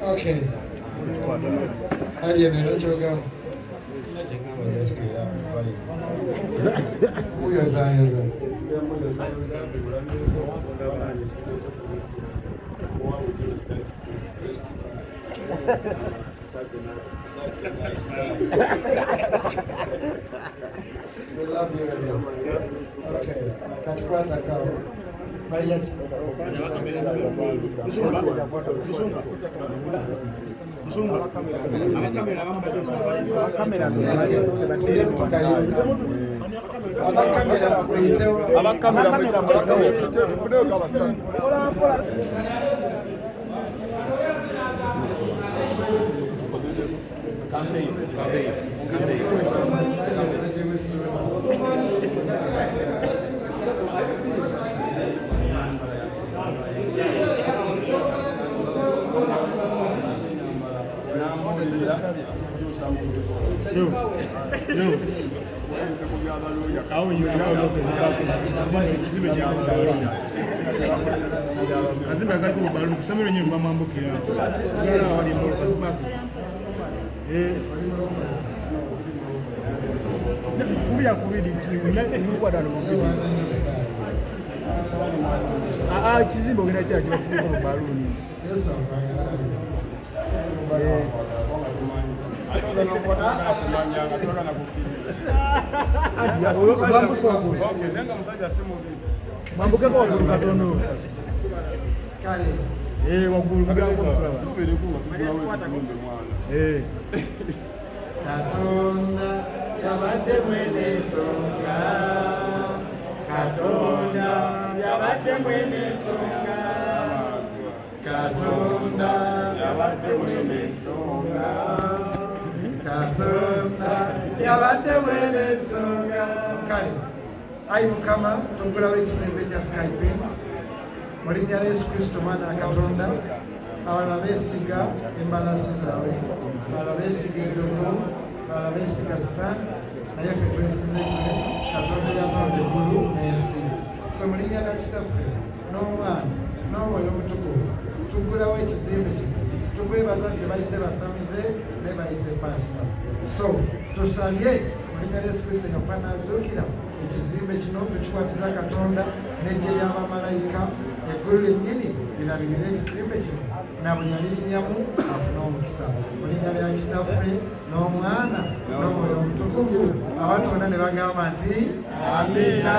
Okay. Hali choga. Huyo sasa. We love you. Okay. Katukwata kao. Maria. Kizimbo kina kya kibasibiko mu baluni. Mambuke kwa wagulu katono. Wagulu mbiangu mkulaba. Katonda yabadde mwene nsonga, Katonda yabadde mwene nsonga, Katonda yabadde mwene nsonga, Katonda yabadde mwene nsonga. Kale ayi Mukama tugulawo ekizimbe kya Sky Queens mu linnya lya Yesu Kristo mwana wa Katonda. Abalala beesiga embalasi zaabwe, abalala beesiga endogo, abalala beesiga sitaani, naye ffe twesize Katonda yatonda eggulu n'ensi. So mu linnya lya Kitaffe n'Omwana n'Omwoyo Omutukuvu tuggulawo ekizimbe kino, tukwebaza nti bayise basamize ne bayise pasita. So tusabye mu linnya lya Yesu Kristo nga fanazuukira ekizimbe kino tukikwasiza Katonda n'eggye ly'abamalayika, eggulu lyennyini lirabirire ekizimbe kino na buli alirinyamu afune omukisa. Mu linnya lya Kitaffe n'Omwana n'Omwoyo Omutukuvu, abantu bonna ne bagamba nti amiina.